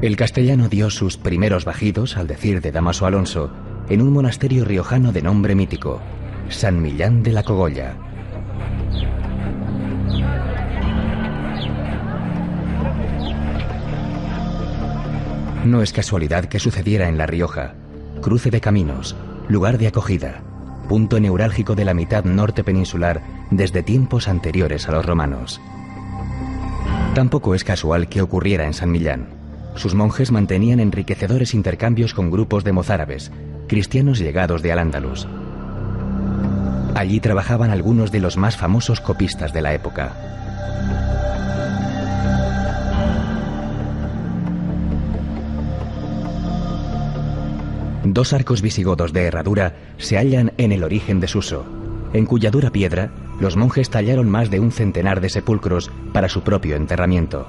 El castellano dio sus primeros bajidos, al decir de Dámaso Alonso, en un monasterio riojano de nombre mítico, San Millán de la Cogolla. No es casualidad que sucediera en La Rioja, cruce de caminos, lugar de acogida, punto neurálgico de la mitad norte peninsular desde tiempos anteriores a los romanos. Tampoco es casual que ocurriera en San Millán. Sus monjes mantenían enriquecedores intercambios con grupos de mozárabes, cristianos llegados de Al-Ándalus. Allí trabajaban algunos de los más famosos copistas de la época. Dos arcos visigodos de herradura se hallan en el origen de Suso, en cuya dura piedra los monjes tallaron más de un centenar de sepulcros para su propio enterramiento.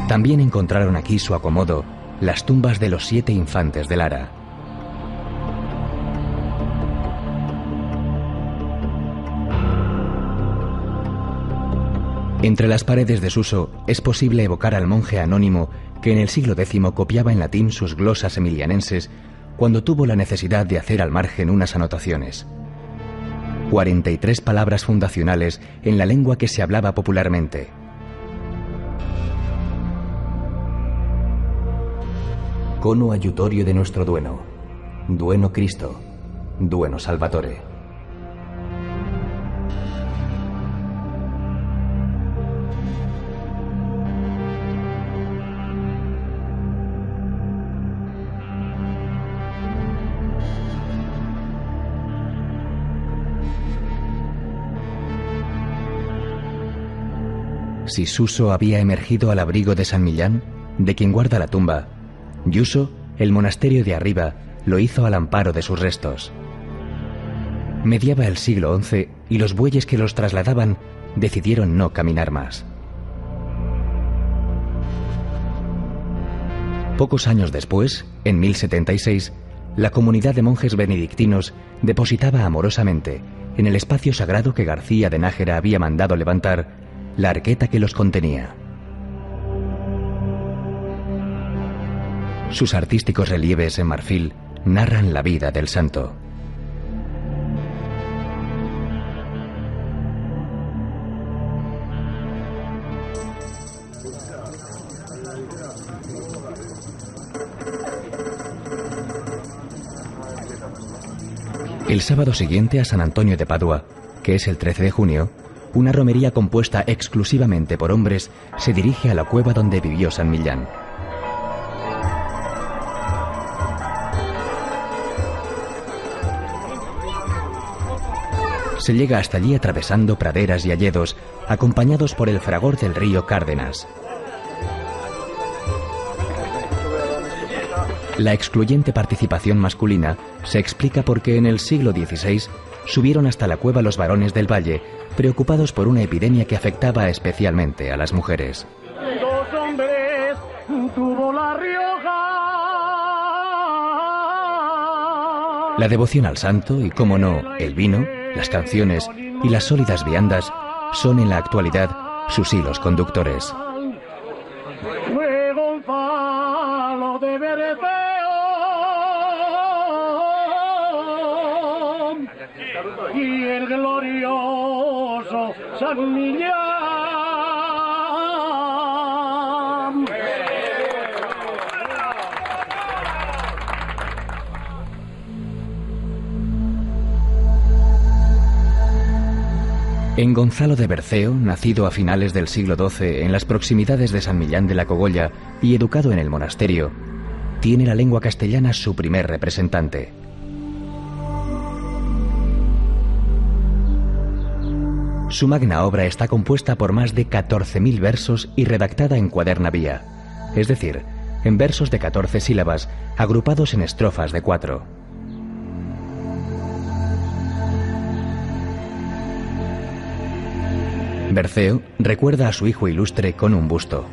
También encontraron aquí su acomodo las tumbas de los 7 infantes de Lara. Entre las paredes de Suso es posible evocar al monje anónimo que en el siglo X copiaba en latín sus glosas emilianenses cuando tuvo la necesidad de hacer al margen unas anotaciones. 43 palabras fundacionales en la lengua que se hablaba popularmente. Cono aiutorio de nuestro dueno, dueno Cristo, dueno Salvatore. Si Suso había emergido al abrigo de San Millán, de quien guarda la tumba, Yuso, el monasterio de arriba, lo hizo al amparo de sus restos. Mediaba el siglo XI y los bueyes que los trasladaban decidieron no caminar más. Pocos años después, en 1076, la comunidad de monjes benedictinos depositaba amorosamente, en el espacio sagrado que García de Nájera había mandado levantar, la arqueta que los contenía. Sus artísticos relieves en marfil narran la vida del santo. El sábado siguiente a San Antonio de Padua, que es el 13 de junio, una romería compuesta exclusivamente por hombres se dirige a la cueva donde vivió San Millán. Se llega hasta allí atravesando praderas y hayedos, acompañados por el fragor del río Cárdenas. La excluyente participación masculina se explica porque en el siglo XVI subieron hasta la cueva los varones del valle, preocupados por una epidemia que afectaba especialmente a las mujeres. Dos hombres tuvo La Rioja. La devoción al santo y, cómo no, el vino, las canciones y las sólidas viandas son en la actualidad sus hilos conductores. Fue Gonzalo de Berceo y el glorioso San Millán. En Gonzalo de Berceo, nacido a finales del siglo XII en las proximidades de San Millán de la Cogolla y educado en el monasterio, tiene la lengua castellana su primer representante. Su magna obra está compuesta por más de 14.000 versos y redactada en cuaderna vía, es decir, en versos de 14 sílabas agrupados en estrofas de 4. Berceo recuerda a su hijo ilustre con un busto.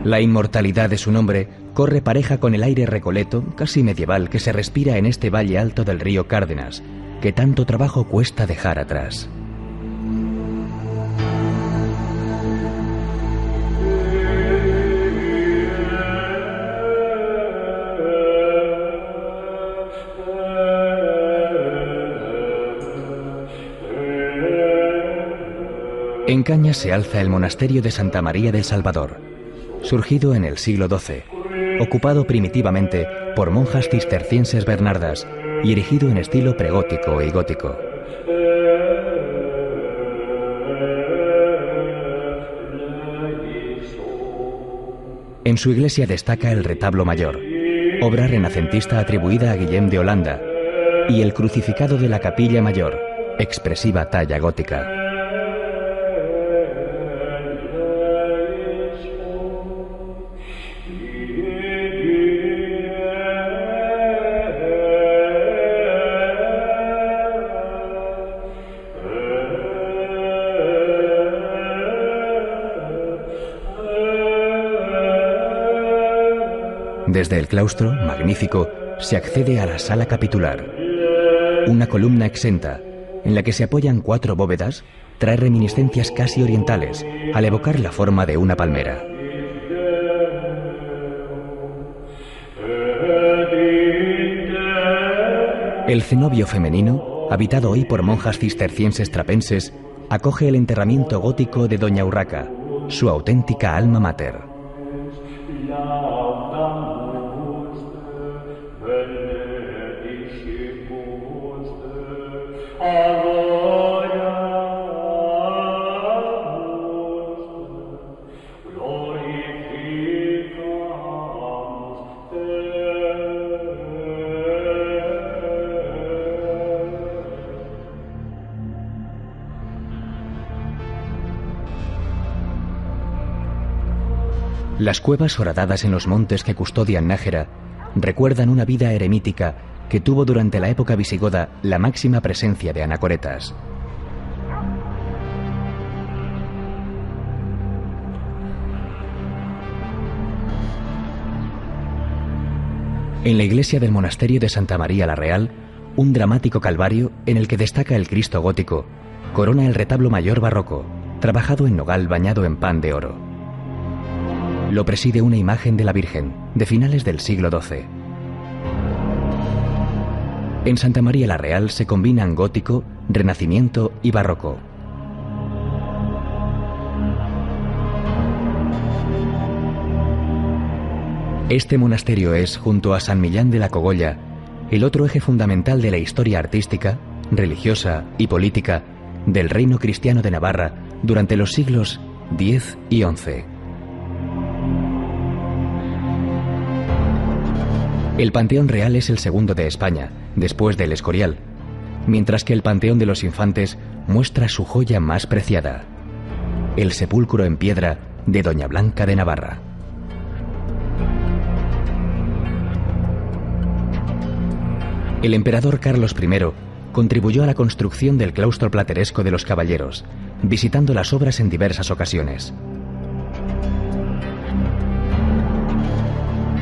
La inmortalidad de su nombre corre pareja con el aire recoleto, casi medieval, que se respira en este valle alto del río Cárdenas, que tanto trabajo cuesta dejar atrás. En Cañas se alza el monasterio de Santa María del Salvador, surgido en el siglo XII, ocupado primitivamente por monjas cistercienses bernardas y erigido en estilo pregótico y gótico. En su iglesia destaca el retablo mayor, obra renacentista atribuida a Guillem de Holanda, y el crucificado de la capilla mayor, expresiva talla gótica. Desde el claustro, magnífico, se accede a la sala capitular. Una columna exenta, en la que se apoyan 4 bóvedas, trae reminiscencias casi orientales, al evocar la forma de una palmera. El cenobio femenino, habitado hoy por monjas cistercienses trapenses, acoge el enterramiento gótico de Doña Urraca, su auténtica alma mater. Las cuevas horadadas en los montes que custodian Nájera recuerdan una vida eremítica que tuvo durante la época visigoda la máxima presencia de anacoretas. En la iglesia del monasterio de Santa María la Real, un dramático calvario en el que destaca el Cristo gótico corona el retablo mayor barroco, trabajado en nogal bañado en pan de oro. Lo preside una imagen de la Virgen, de finales del siglo XII. En Santa María la Real se combinan gótico, renacimiento y barroco. Este monasterio es, junto a San Millán de la Cogolla, el otro eje fundamental de la historia artística, religiosa y política del reino cristiano de Navarra durante los siglos X y XI. El Panteón Real es el segundo de España, después del Escorial, mientras que el Panteón de los Infantes muestra su joya más preciada, el sepulcro en piedra de Doña Blanca de Navarra. El emperador Carlos I contribuyó a la construcción del claustro plateresco de los Caballeros, visitando las obras en diversas ocasiones.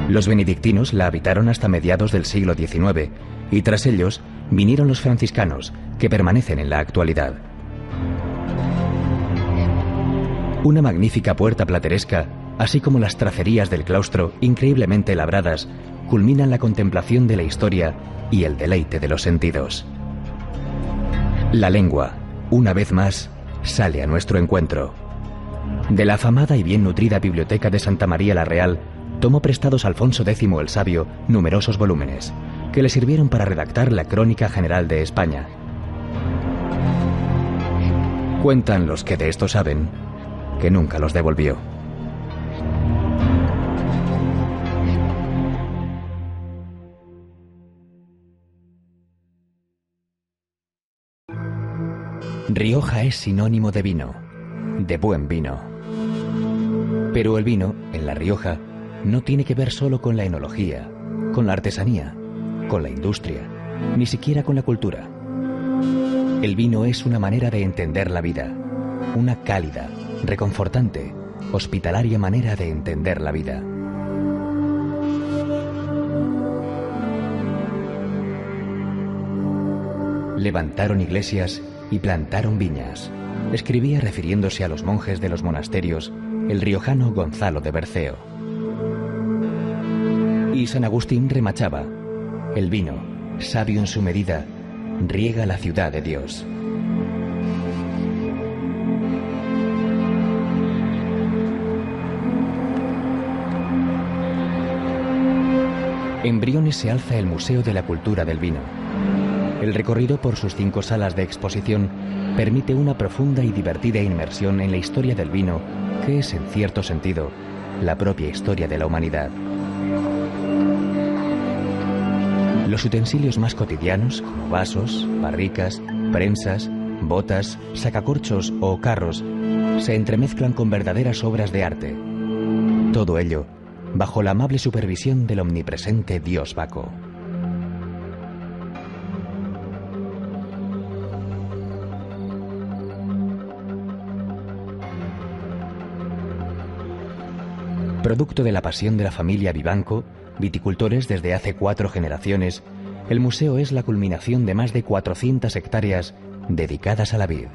Los benedictinos la habitaron hasta mediados del siglo XIX y tras ellos vinieron los franciscanos, que permanecen en la actualidad. Una magnífica puerta plateresca, así como las tracerías del claustro increíblemente labradas, culminan la contemplación de la historia y el deleite de los sentidos. La lengua, una vez más, sale a nuestro encuentro. De la afamada y bien nutrida biblioteca de Santa María la Real, tomó prestados Alfonso X el Sabio numerosos volúmenes, que le sirvieron para redactar la Crónica General de España. Cuentan los que de esto saben, que nunca los devolvió. Rioja es sinónimo de vino, de buen vino. Pero el vino, en La Rioja, no tiene que ver solo con la enología, con la artesanía, con la industria, ni siquiera con la cultura. El vino es una manera de entender la vida, una cálida, reconfortante hospitalaria manera de entender la vida. Levantaron iglesias y plantaron viñas, escribía refiriéndose a los monjes de los monasterios el riojano Gonzalo de Berceo. Y San Agustín remachaba: el vino, sabio en su medida, riega la ciudad de Dios. En Briones se alza el Museo de la Cultura del Vino. El recorrido por sus 5 salas de exposición permite una profunda y divertida inmersión en la historia del vino, que es, en cierto sentido, la propia historia de la humanidad. Los utensilios más cotidianos, como vasos, barricas, prensas, botas, sacacorchos o carros, se entremezclan con verdaderas obras de arte. Todo ello bajo la amable supervisión del omnipresente Dios Baco. Producto de la pasión de la familia Vivanco, viticultores desde hace 4 generaciones, el museo es la culminación de más de 400 hectáreas dedicadas a la vid.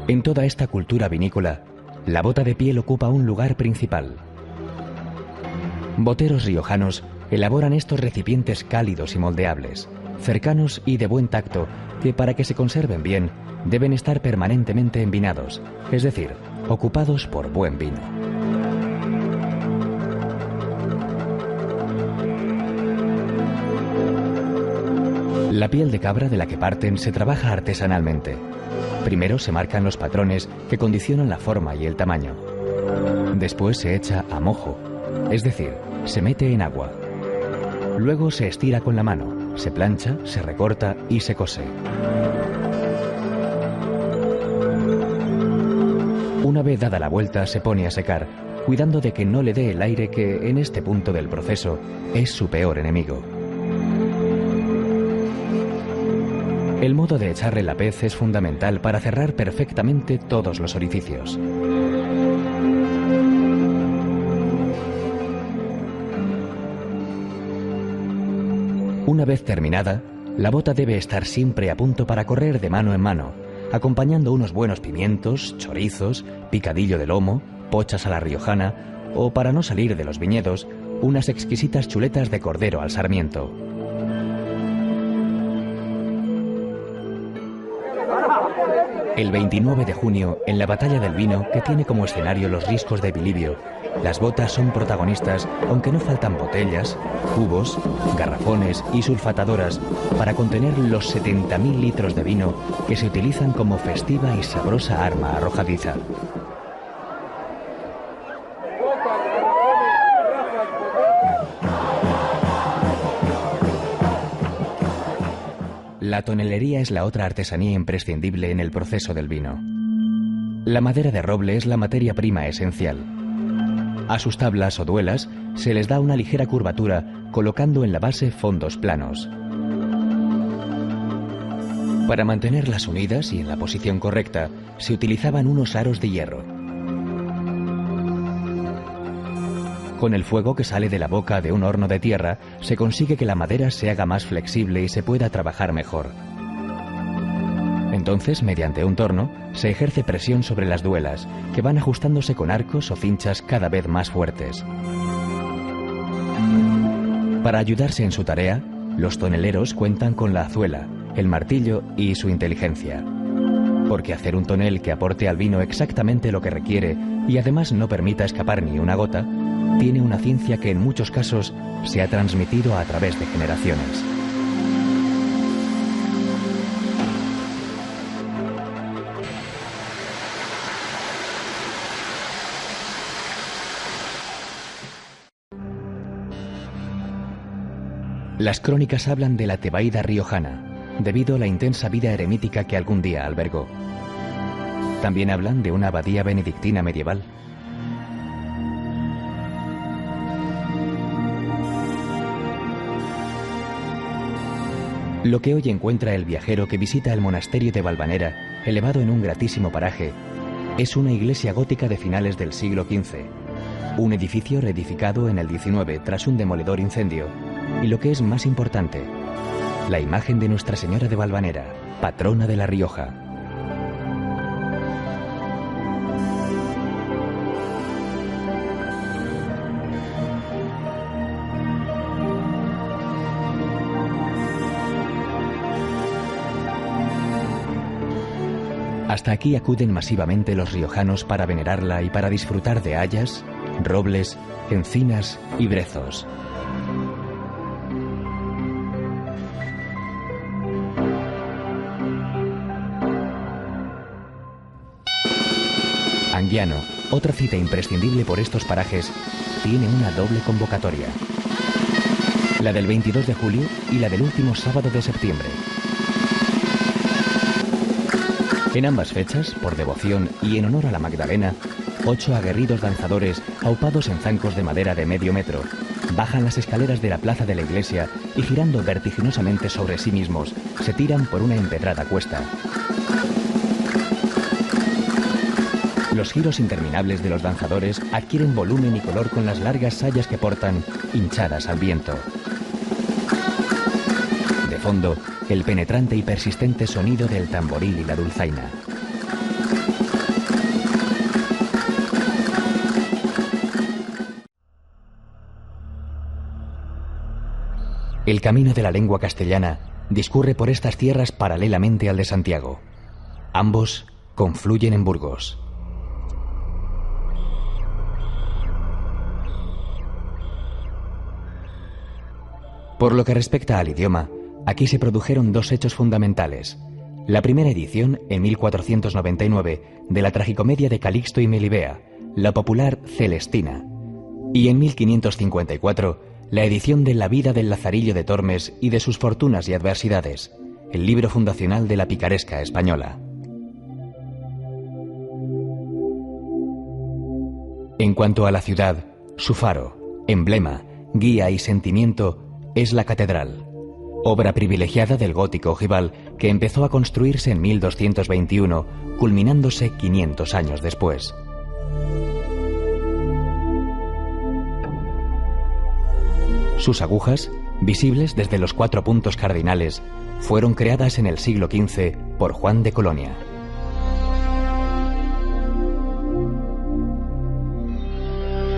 En toda esta cultura vinícola, la bota de piel ocupa un lugar principal. Boteros riojanos elaboran estos recipientes cálidos y moldeables, cercanos y de buen tacto, que para que se conserven bien deben estar permanentemente envinados, es decir, ocupados por buen vino. La piel de cabra de la que parten se trabaja artesanalmente. Primero se marcan los patrones que condicionan la forma y el tamaño. Después se echa a mojo, es decir, se mete en agua. Luego se estira con la mano, se plancha, se recorta y se cose. Una vez dada la vuelta se pone a secar, cuidando de que no le dé el aire que, en este punto del proceso, es su peor enemigo. El modo de echarle la pez es fundamental para cerrar perfectamente todos los orificios. Una vez terminada, la bota debe estar siempre a punto para correr de mano en mano, acompañando unos buenos pimientos, chorizos, picadillo de lomo, pochas a la riojana o, para no salir de los viñedos, unas exquisitas chuletas de cordero al sarmiento. El 29 de junio, en la Batalla del Vino, que tiene como escenario los riscos de Bilibio, las botas son protagonistas, aunque no faltan botellas, cubos, garrafones y sulfatadoras para contener los 70.000 litros de vino que se utilizan como festiva y sabrosa arma arrojadiza. La tonelería es la otra artesanía imprescindible en el proceso del vino. La madera de roble es la materia prima esencial. A sus tablas o duelas se les da una ligera curvatura colocando en la base fondos planos. Para mantenerlas unidas y en la posición correcta se utilizaban unos aros de hierro. Con el fuego que sale de la boca de un horno de tierra se consigue que la madera se haga más flexible y se pueda trabajar mejor. Entonces, mediante un torno, se ejerce presión sobre las duelas, que van ajustándose con arcos o cinchas cada vez más fuertes. Para ayudarse en su tarea, los toneleros cuentan con la azuela, el martillo y su inteligencia. Porque hacer un tonel que aporte al vino exactamente lo que requiere y además no permita escapar ni una gota, tiene una ciencia que en muchos casos se ha transmitido a través de generaciones. Las crónicas hablan de la Tebaida riojana, debido a la intensa vida eremítica que algún día albergó. También hablan de una abadía benedictina medieval. Lo que hoy encuentra el viajero que visita el monasterio de Valvanera, elevado en un gratísimo paraje, Es una iglesia gótica de finales del siglo XV, un edificio reedificado en el XIX tras un demoledor incendio, y lo que es más importante, la imagen de Nuestra Señora de Valvanera, patrona de La Rioja. Hasta aquí acuden masivamente los riojanos para venerarla y para disfrutar de hayas, robles, encinas y brezos. Anguiano, otra cita imprescindible por estos parajes, tiene una doble convocatoria. La del 22 de julio y la del último sábado de septiembre. En ambas fechas, por devoción y en honor a la Magdalena, 8 aguerridos danzadores, aupados en zancos de madera de medio metro, bajan las escaleras de la plaza de la iglesia y girando vertiginosamente sobre sí mismos, se tiran por una empedrada cuesta. Los giros interminables de los danzadores adquieren volumen y color con las largas sayas que portan, hinchadas al viento. De fondo, el penetrante y persistente sonido del tamboril y la dulzaina. El camino de la lengua castellana discurre por estas tierras paralelamente al de Santiago. Ambos confluyen en Burgos. Por lo que respecta al idioma, aquí se produjeron dos hechos fundamentales. La primera edición, en 1499, de la tragicomedia de Calixto y Melibea, la popular Celestina, y en 1554, la edición de La vida del Lazarillo de Tormes y de sus fortunas y adversidades, el libro fundacional de la picaresca española. En cuanto a la ciudad, su faro, emblema, guía y sentimiento es la catedral, obra privilegiada del gótico ojival que empezó a construirse en 1221, culminándose 500 años después. Sus agujas, visibles desde los 4 puntos cardinales, fueron creadas en el siglo XV por Juan de Colonia.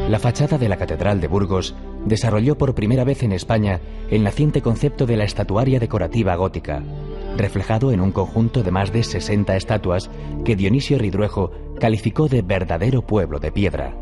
La fachada de la Catedral de Burgos desarrolló por primera vez en España el naciente concepto de la estatuaria decorativa gótica, reflejado en un conjunto de más de 60 estatuas que Dionisio Ridruejo calificó de verdadero pueblo de piedra.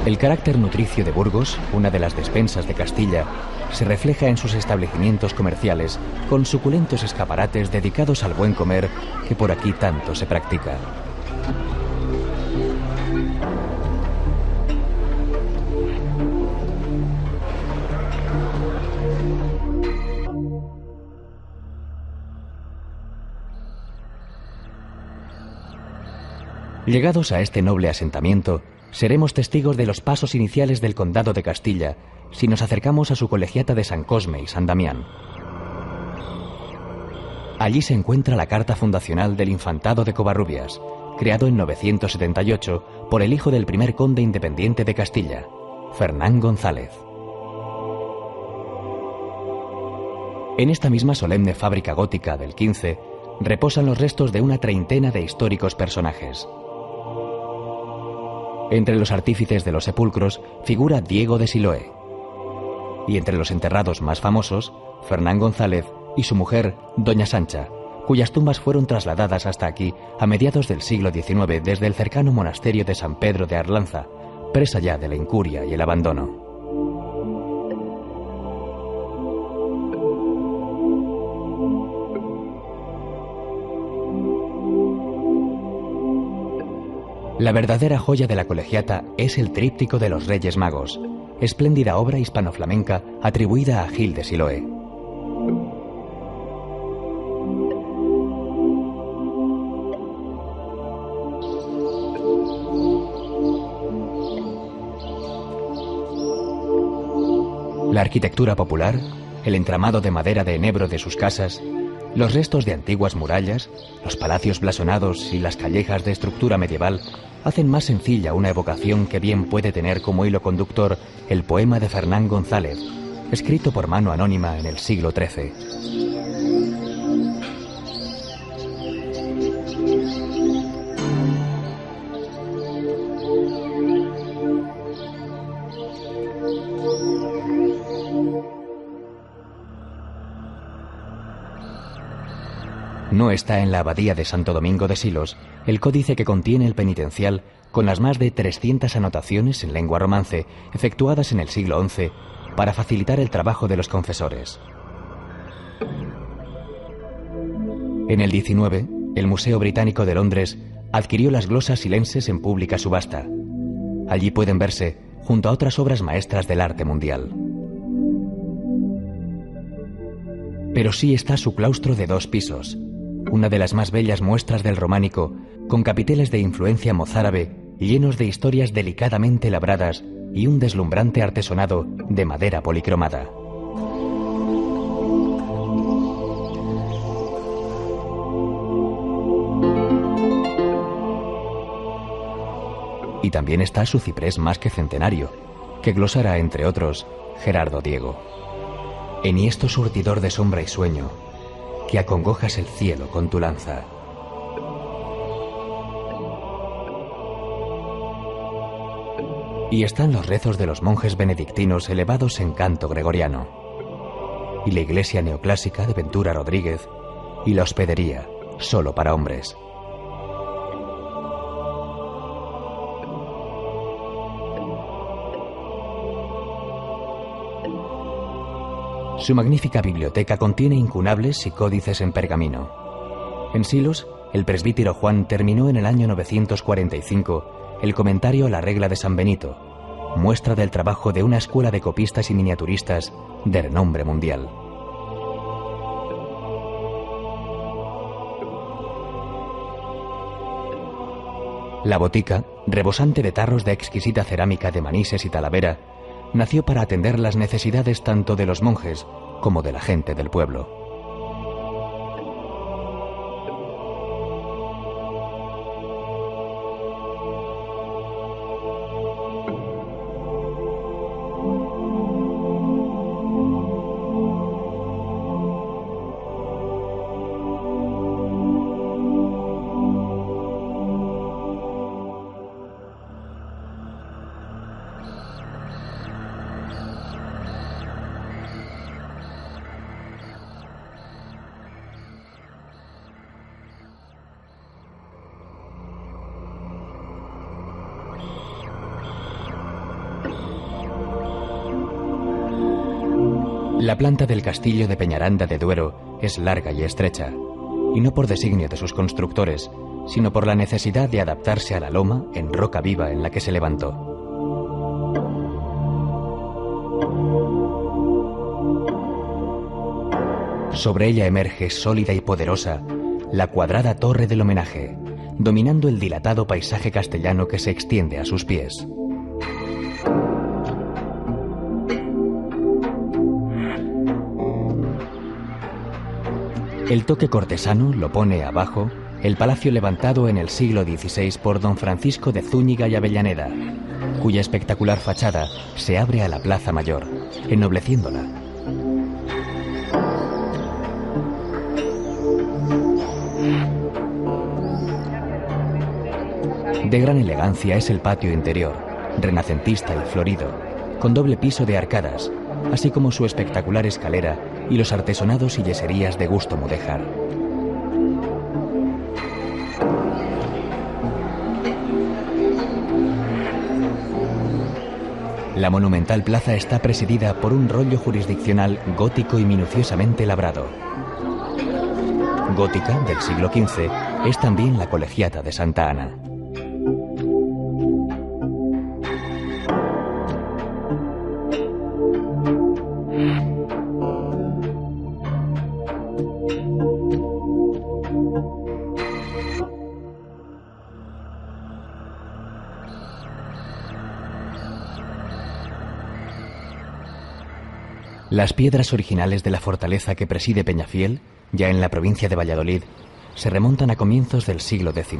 El carácter nutricio de Burgos, una de las despensas de Castilla, se refleja en sus establecimientos comerciales, con suculentos escaparates dedicados al buen comer que por aquí tanto se practica. Llegados a este noble asentamiento, seremos testigos de los pasos iniciales del Condado de Castilla si nos acercamos a su colegiata de San Cosme y San Damián. Allí se encuentra la carta fundacional del Infantado de Covarrubias, creado en 978 por el hijo del primer conde independiente de Castilla, Fernán González. En esta misma solemne fábrica gótica del XV reposan los restos de una treintena de históricos personajes. Entre los artífices de los sepulcros figura Diego de Siloé. Y entre los enterrados más famosos, Fernán González y su mujer, Doña Sancha, cuyas tumbas fueron trasladadas hasta aquí a mediados del siglo XIX desde el cercano monasterio de San Pedro de Arlanza, presa ya de la incuria y el abandono. La verdadera joya de la colegiata es el tríptico de los Reyes Magos, espléndida obra hispano-flamenca atribuida a Gil de Siloé. La arquitectura popular, el entramado de madera de enebro de sus casas, los restos de antiguas murallas, los palacios blasonados y las callejas de estructura medieval hacen más sencilla una evocación que bien puede tener como hilo conductor el poema de Fernán González, escrito por mano anónima en el siglo XIII. No está en la abadía de Santo Domingo de Silos el códice que contiene el penitencial con las más de 300 anotaciones en lengua romance efectuadas en el siglo XI para facilitar el trabajo de los confesores. En el XIX, el Museo Británico de Londres adquirió las glosas silenses en pública subasta. Allí pueden verse junto a otras obras maestras del arte mundial. Pero sí está su claustro de 2 pisos, una de las más bellas muestras del románico, con capiteles de influencia mozárabe llenos de historias delicadamente labradas y un deslumbrante artesonado de madera policromada. Y también está su ciprés más que centenario, que glosara, entre otros, Gerardo Diego. Enhiesto surtidor de sombra y sueño, que acongojas el cielo con tu lanza. Y están los rezos de los monjes benedictinos elevados en canto gregoriano, y la iglesia neoclásica de Ventura Rodríguez, y la hospedería, solo para hombres. Su magnífica biblioteca contiene incunables y códices en pergamino. En Silos, el presbítero Juan terminó en el año 945 el comentario a la regla de San Benito, muestra del trabajo de una escuela de copistas y miniaturistas de renombre mundial. La botica, rebosante de tarros de exquisita cerámica de Manises y Talavera, nació para atender las necesidades tanto de los monjes como de la gente del pueblo. La planta del castillo de Peñaranda de Duero es larga y estrecha, y no por designio de sus constructores, sino por la necesidad de adaptarse a la loma en roca viva en la que se levantó. Sobre ella emerge, sólida y poderosa, la cuadrada torre del homenaje, dominando el dilatado paisaje castellano que se extiende a sus pies. El toque cortesano lo pone abajo el palacio levantado en el siglo XVI por don Francisco de Zúñiga y Avellaneda, cuya espectacular fachada se abre a la Plaza Mayor, ennobleciéndola. De gran elegancia es el patio interior, renacentista y florido, con doble piso de arcadas, así como su espectacular escalera y los artesonados y yeserías de gusto mudéjar. La monumental plaza está presidida por un rollo jurisdiccional gótico y minuciosamente labrado. Gótica, del siglo XV, es también la colegiata de Santa Ana. Las piedras originales de la fortaleza que preside Peñafiel, ya en la provincia de Valladolid, se remontan a comienzos del siglo X.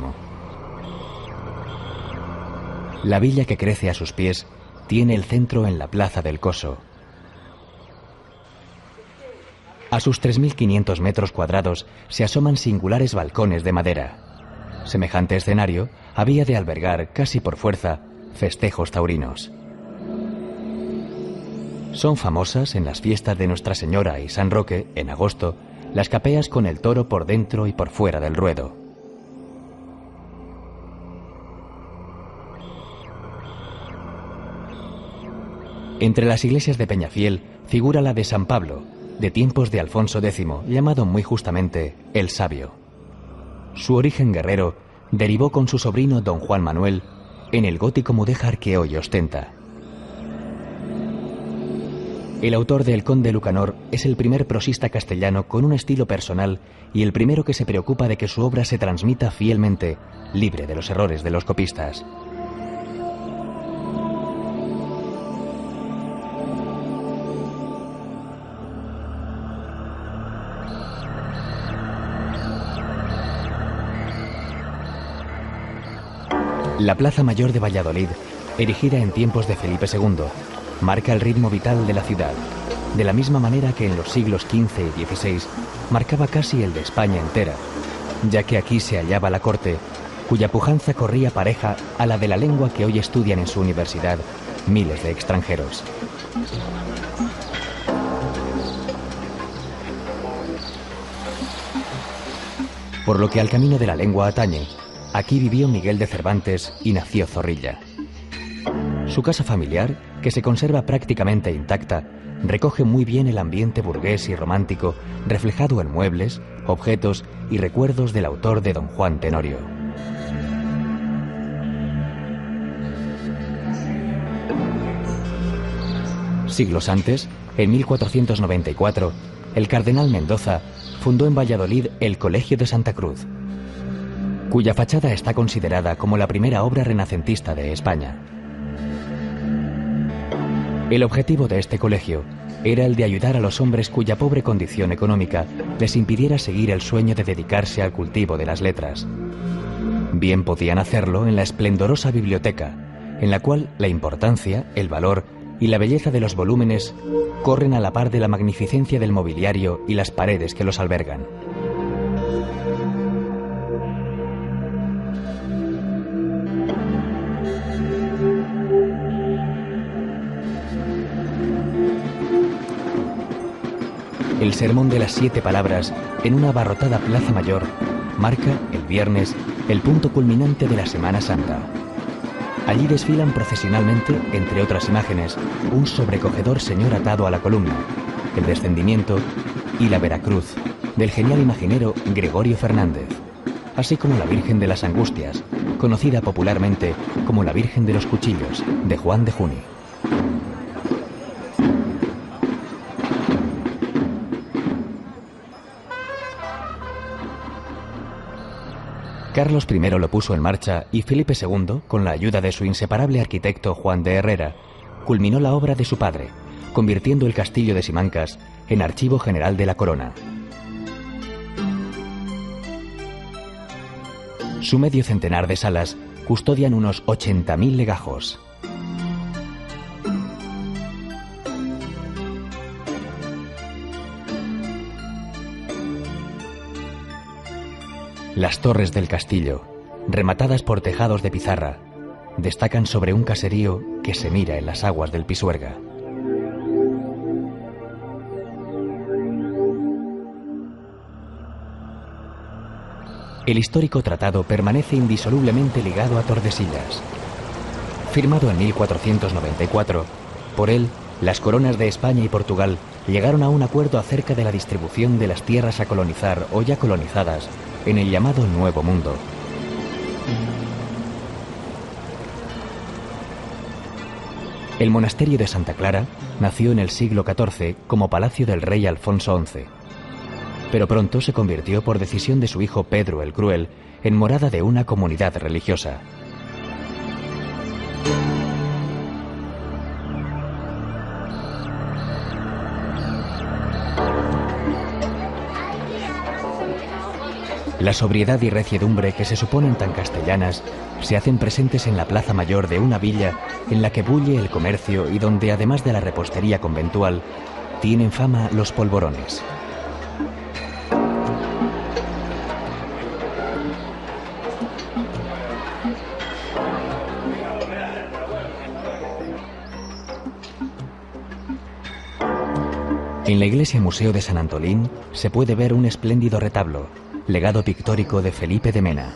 La villa que crece a sus pies tiene el centro en la plaza del Coso. A sus 3.500 metros cuadrados se asoman singulares balcones de madera. Semejante escenario había de albergar, casi por fuerza, festejos taurinos. Son famosas en las fiestas de Nuestra Señora y San Roque, en agosto, las capeas con el toro por dentro y por fuera del ruedo. Entre las iglesias de Peñafiel figura la de San Pablo, de tiempos de Alfonso X, llamado muy justamente el Sabio. Su origen guerrero derivó con su sobrino don Juan Manuel en el gótico mudéjar que hoy ostenta. El autor de El Conde Lucanor es el primer prosista castellano con un estilo personal y el primero que se preocupa de que su obra se transmita fielmente, libre de los errores de los copistas. La Plaza Mayor de Valladolid, erigida en tiempos de Felipe II, marca el ritmo vital de la ciudad, de la misma manera que en los siglos XV y XVI marcaba casi el de España entera, ya que aquí se hallaba la corte, cuya pujanza corría pareja a la de la lengua que hoy estudian en su universidad miles de extranjeros. Por lo que al camino de la lengua atañe, aquí vivió Miguel de Cervantes y nació Zorrilla. Su casa familiar, que se conserva prácticamente intacta, recoge muy bien el ambiente burgués y romántico reflejado en muebles, objetos y recuerdos del autor de Don Juan Tenorio. Siglos antes, en 1494, el cardenal Mendoza fundó en Valladolid el Colegio de Santa Cruz, cuya fachada está considerada como la primera obra renacentista de España. El objetivo de este colegio era el de ayudar a los hombres cuya pobre condición económica les impidiera seguir el sueño de dedicarse al cultivo de las letras. Bien podían hacerlo en la esplendorosa biblioteca, en la cual la importancia, el valor y la belleza de los volúmenes corren a la par de la magnificencia del mobiliario y las paredes que los albergan. El sermón de las 7 palabras en una abarrotada plaza mayor marca, el viernes, el punto culminante de la Semana Santa. Allí desfilan procesionalmente, entre otras imágenes, un sobrecogedor señor atado a la columna, el Descendimiento y la Veracruz, del genial imaginero Gregorio Fernández, así como la Virgen de las Angustias, conocida popularmente como la Virgen de los Cuchillos, de Juan de Juni. Carlos I lo puso en marcha y Felipe II, con la ayuda de su inseparable arquitecto Juan de Herrera, culminó la obra de su padre, convirtiendo el castillo de Simancas en Archivo General de la Corona. Su medio centenar de salas custodian unos 80.000 legajos. Las torres del castillo, rematadas por tejados de pizarra, destacan sobre un caserío que se mira en las aguas del Pisuerga. El histórico tratado permanece indisolublemente ligado a Tordesillas. Firmado en 1494, por él, las coronas de España y Portugal llegaron a un acuerdo acerca de la distribución de las tierras a colonizar o ya colonizadas en el llamado Nuevo Mundo. El monasterio de Santa Clara nació en el siglo XIV como palacio del rey Alfonso XI, pero pronto se convirtió por decisión de su hijo Pedro el Cruel en morada de una comunidad religiosa. La sobriedad y reciedumbre que se suponen tan castellanas se hacen presentes en la plaza mayor de una villa en la que bulle el comercio y donde, además de la repostería conventual, tienen fama los polvorones. En la iglesia Museo de San Antolín se puede ver un espléndido retablo, legado pictórico de Felipe de Mena.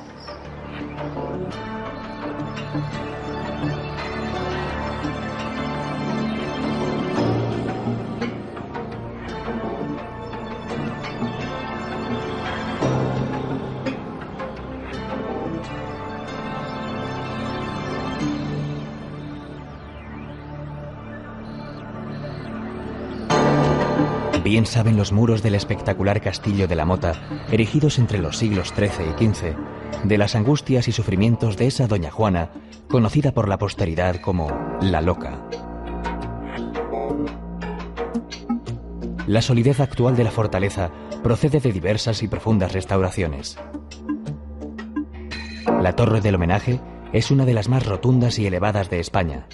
Bien saben los muros del espectacular castillo de la Mota, erigidos entre los siglos XIII y XV, de las angustias y sufrimientos de esa doña Juana, conocida por la posteridad como la Loca. La solidez actual de la fortaleza procede de diversas y profundas restauraciones. La torre del homenaje es una de las más rotundas y elevadas de España,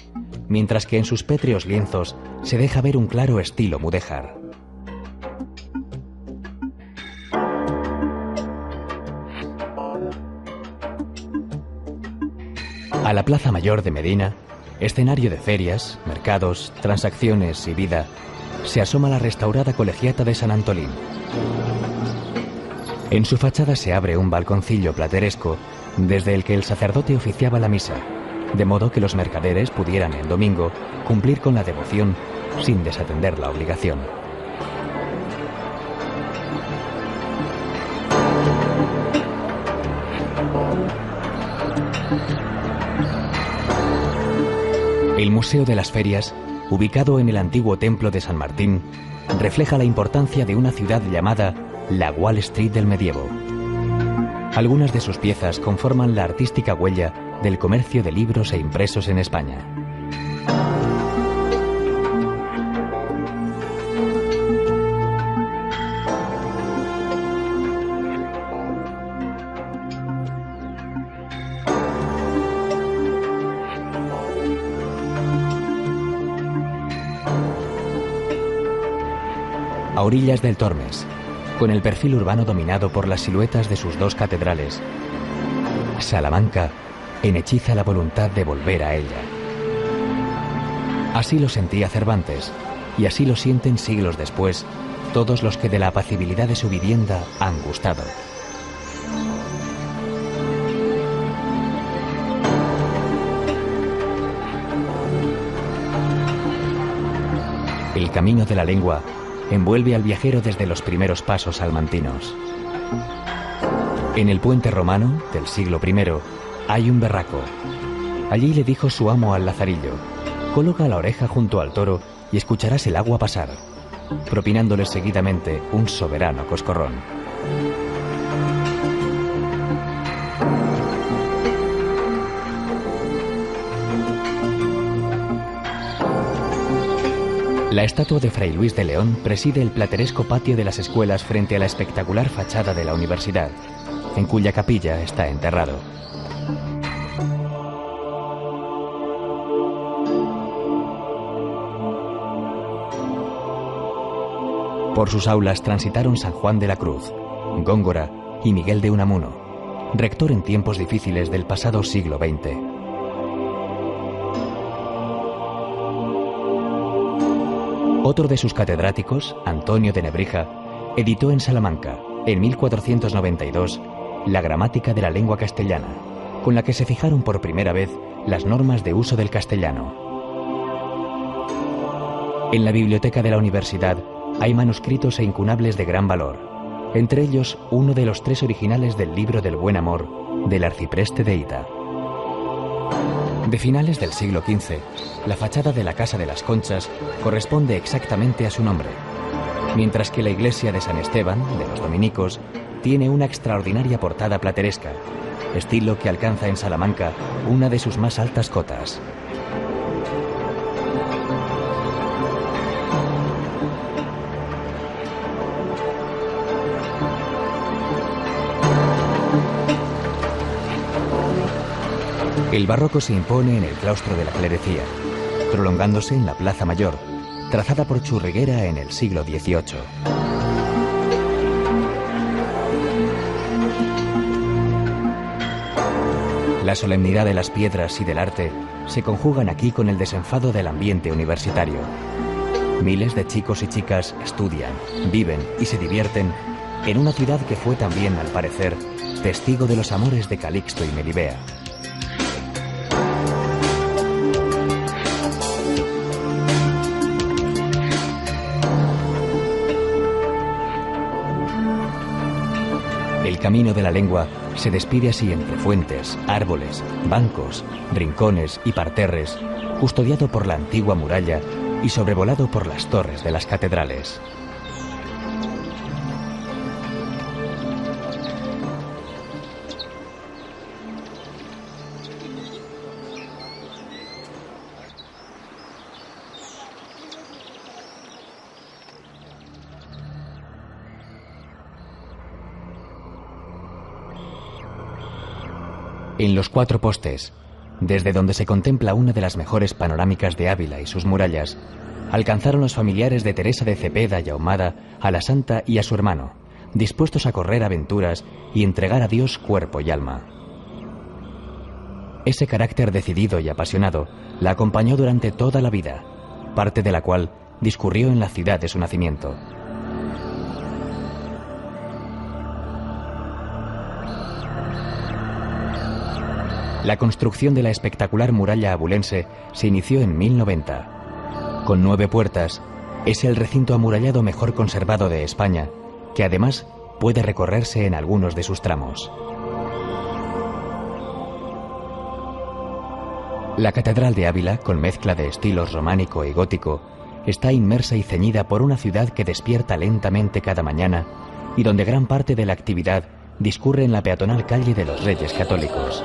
mientras que en sus pétreos lienzos se deja ver un claro estilo mudéjar. A la Plaza Mayor de Medina, escenario de ferias, mercados, transacciones y vida, se asoma la restaurada colegiata de San Antolín. En su fachada se abre un balconcillo plateresco desde el que el sacerdote oficiaba la misa, de modo que los mercaderes pudieran el domingo cumplir con la devoción sin desatender la obligación. El Museo de las Ferias, ubicado en el antiguo templo de San Martín, refleja la importancia de una ciudad llamada la Wall Street del medievo. Algunas de sus piezas conforman la artística huella del comercio de libros e impresos en España. A orillas del Tormes, con el perfil urbano dominado por las siluetas de sus dos catedrales, Salamanca enhechiza la voluntad de volver a ella. Así lo sentía Cervantes, y así lo sienten siglos después todos los que de la apacibilidad de su vivienda han gustado. El camino de la lengua envuelve al viajero desde los primeros pasos salmantinos. En el puente romano del siglo I hay un berraco. Allí le dijo su amo al lazarillo: coloca la oreja junto al toro y escucharás el agua pasar, propinándole seguidamente un soberano coscorrón. La estatua de Fray Luis de León preside el plateresco patio de las escuelas frente a la espectacular fachada de la universidad, en cuya capilla está enterrado. Por sus aulas transitaron San Juan de la Cruz, Góngora y Miguel de Unamuno, rector en tiempos difíciles del pasado siglo XX. Otro de sus catedráticos, Antonio de Nebrija, editó en Salamanca, en 1492, la Gramática de la Lengua Castellana, con la que se fijaron por primera vez las normas de uso del castellano. En la biblioteca de la universidad hay manuscritos e incunables de gran valor, entre ellos uno de los 3 originales del libro del Buen Amor del arcipreste de Hita. De finales del siglo XV, la fachada de la Casa de las Conchas corresponde exactamente a su nombre, mientras que la iglesia de San Esteban, de los dominicos, tiene una extraordinaria portada plateresca, estilo que alcanza en Salamanca una de sus más altas cotas. El barroco se impone en el claustro de la clerecía, prolongándose en la Plaza Mayor, trazada por Churriguera en el siglo XVIII. La solemnidad de las piedras y del arte se conjugan aquí con el desenfado del ambiente universitario. Miles de chicos y chicas estudian, viven y se divierten en una ciudad que fue también, al parecer, testigo de los amores de Calixto y Melibea. El camino de la lengua se despide así entre fuentes, árboles, bancos, rincones y parterres, custodiado por la antigua muralla y sobrevolado por las torres de las catedrales. En los Cuatro Postes, desde donde se contempla una de las mejores panorámicas de Ávila y sus murallas, alcanzaron los familiares de Teresa de Cepeda y Ahumada a la santa y a su hermano, dispuestos a correr aventuras y entregar a Dios cuerpo y alma. Ese carácter decidido y apasionado la acompañó durante toda la vida, parte de la cual discurrió en la ciudad de su nacimiento. La construcción de la espectacular muralla abulense se inició en 1090. Con 9 puertas, es el recinto amurallado mejor conservado de España, que además puede recorrerse en algunos de sus tramos. La Catedral de Ávila, con mezcla de estilos románico y gótico, está inmersa y ceñida por una ciudad que despierta lentamente cada mañana y donde gran parte de la actividad discurre en la peatonal calle de los Reyes Católicos.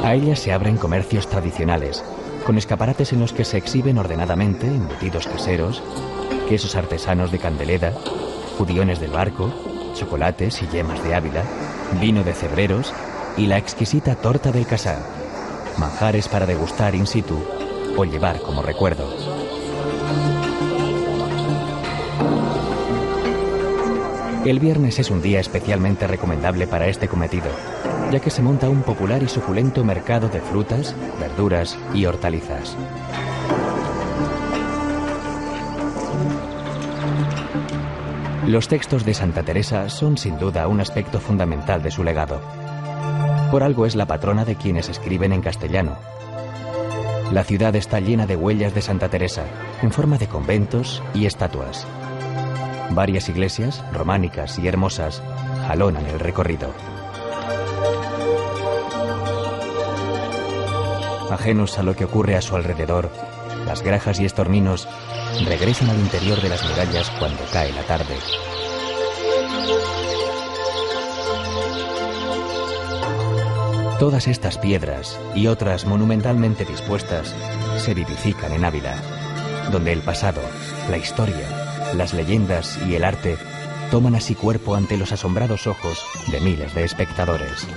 A ella se abren comercios tradicionales, con escaparates en los que se exhiben ordenadamente embutidos caseros, quesos artesanos de Candeleda, judiones del Barco, chocolates y yemas de Ávila, vino de Cebreros y la exquisita torta del Casar, manjares para degustar in situ o llevar como recuerdo. El viernes es un día especialmente recomendable para este cometido, ya que se monta un popular y suculento mercado de frutas, verduras y hortalizas. Los textos de Santa Teresa son sin duda un aspecto fundamental de su legado. Por algo es la patrona de quienes escriben en castellano. La ciudad está llena de huellas de Santa Teresa, en forma de conventos y estatuas. Varias iglesias, románicas y hermosas, jalonan el recorrido. Ajenos a lo que ocurre a su alrededor, las grajas y estorninos regresan al interior de las murallas cuando cae la tarde. Todas estas piedras y otras monumentalmente dispuestas se vivifican en Ávila, donde el pasado, la historia, las leyendas y el arte toman así cuerpo ante los asombrados ojos de miles de espectadores.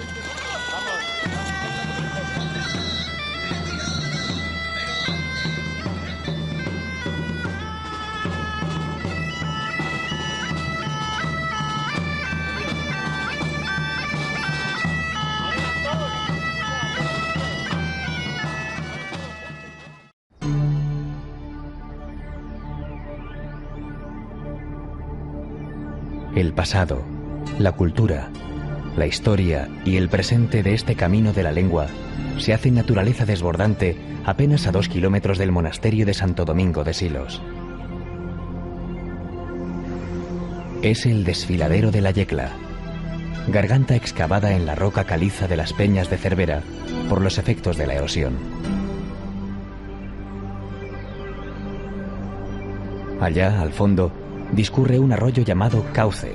El pasado, la cultura, la historia y el presente de este camino de la lengua se hacen naturaleza desbordante apenas a 2 kilómetros del monasterio de Santo Domingo de Silos. Es el desfiladero de la Yecla, garganta excavada en la roca caliza de las peñas de Cervera por los efectos de la erosión. Allá, al fondo, discurre un arroyo llamado Cauce,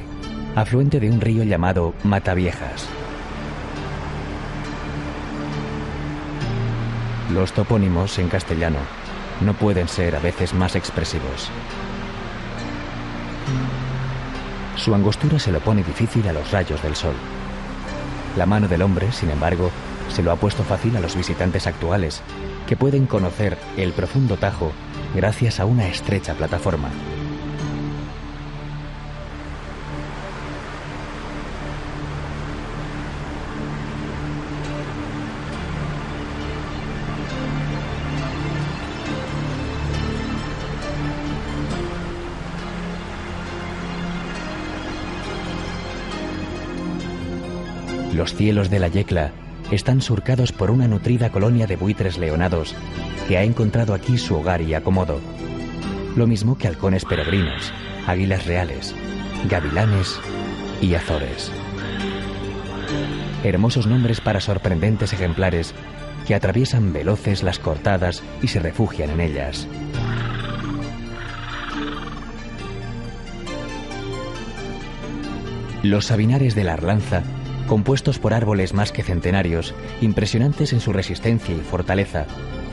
afluente de un río llamado Mataviejas. Los topónimos en castellano no pueden ser a veces más expresivos. Su angostura se lo pone difícil a los rayos del sol. La mano del hombre, sin embargo, se lo ha puesto fácil a los visitantes actuales, que pueden conocer el profundo Tajo gracias a una estrecha plataforma. Los cielos de la Yecla están surcados por una nutrida colonia de buitres leonados que ha encontrado aquí su hogar y acomodo. Lo mismo que halcones peregrinos, águilas reales, gavilanes y azores. Hermosos nombres para sorprendentes ejemplares que atraviesan veloces las cortadas y se refugian en ellas. Los sabinares de la Arlanza, compuestos por árboles más que centenarios, impresionantes en su resistencia y fortaleza,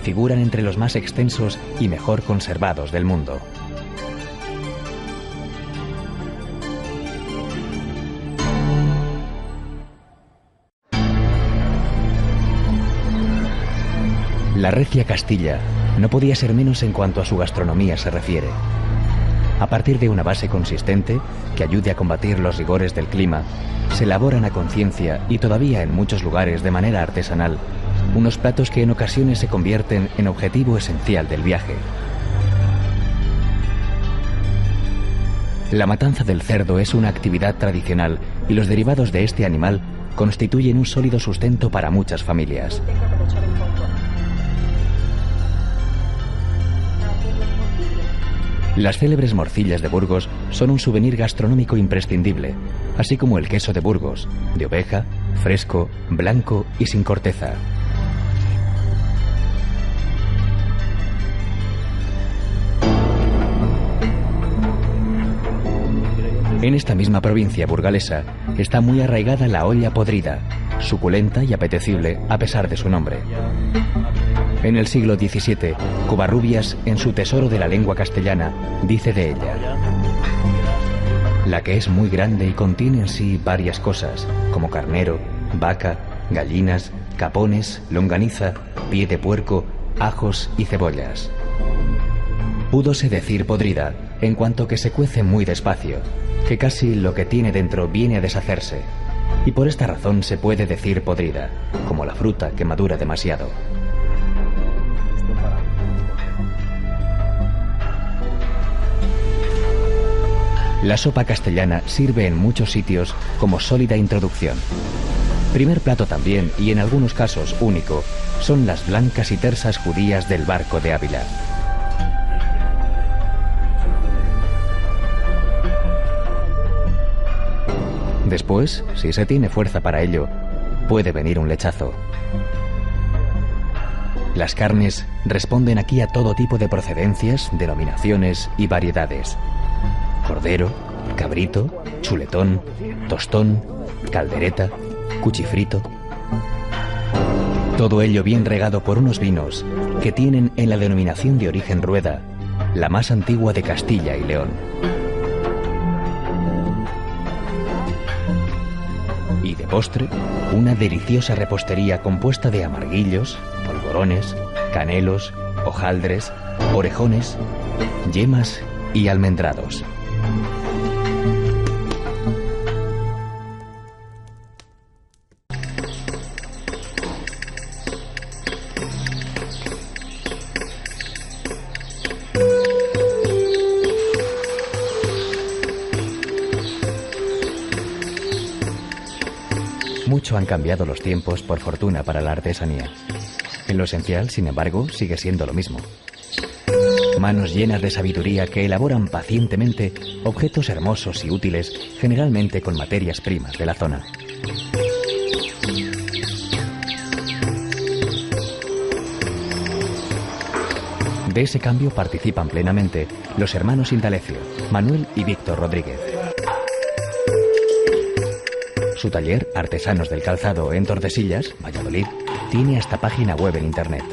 figuran entre los más extensos y mejor conservados del mundo. La recia Castilla no podía ser menos en cuanto a su gastronomía se refiere. A partir de una base consistente que ayude a combatir los rigores del clima, se elaboran a conciencia y todavía en muchos lugares de manera artesanal unos platos que en ocasiones se convierten en objetivo esencial del viaje. La matanza del cerdo es una actividad tradicional y los derivados de este animal constituyen un sólido sustento para muchas familias. Las célebres morcillas de Burgos son un souvenir gastronómico imprescindible, así como el queso de Burgos, de oveja, fresco, blanco y sin corteza. En esta misma provincia burgalesa está muy arraigada la olla podrida, suculenta y apetecible a pesar de su nombre. En el siglo XVII, Covarrubias, en su Tesoro de la lengua castellana, dice de ella: la que es muy grande y contiene en sí varias cosas, como carnero, vaca, gallinas, capones, longaniza, pie de puerco, ajos y cebollas. Púdose decir podrida, en cuanto que se cuece muy despacio, que casi lo que tiene dentro viene a deshacerse, y por esta razón se puede decir podrida, como la fruta que madura demasiado. La sopa castellana sirve en muchos sitios como sólida introducción. Primer plato también, y en algunos casos único, son las blancas y tersas judías del Barco de Ávila. Después, si se tiene fuerza para ello, puede venir un lechazo. Las carnes responden aquí a todo tipo de procedencias, denominaciones y variedades. Cordero, cabrito, chuletón, tostón, caldereta, cuchifrito. Todo ello bien regado por unos vinos que tienen en la denominación de origen Rueda, la más antigua de Castilla y León. Y de postre, una deliciosa repostería compuesta de amarguillos, polvorones, canelos, hojaldres, orejones, yemas y almendrados. Mucho han cambiado los tiempos, por fortuna, para la artesanía. En lo esencial, sin embargo, sigue siendo lo mismo. Manos llenas de sabiduría que elaboran pacientemente objetos hermosos y útiles, generalmente con materias primas de la zona. De ese cambio participan plenamente los hermanos Indalecio, Manuel y Víctor Rodríguez. Su taller, Artesanos del Calzado, en Tordesillas, Valladolid, tiene hasta página web en internet.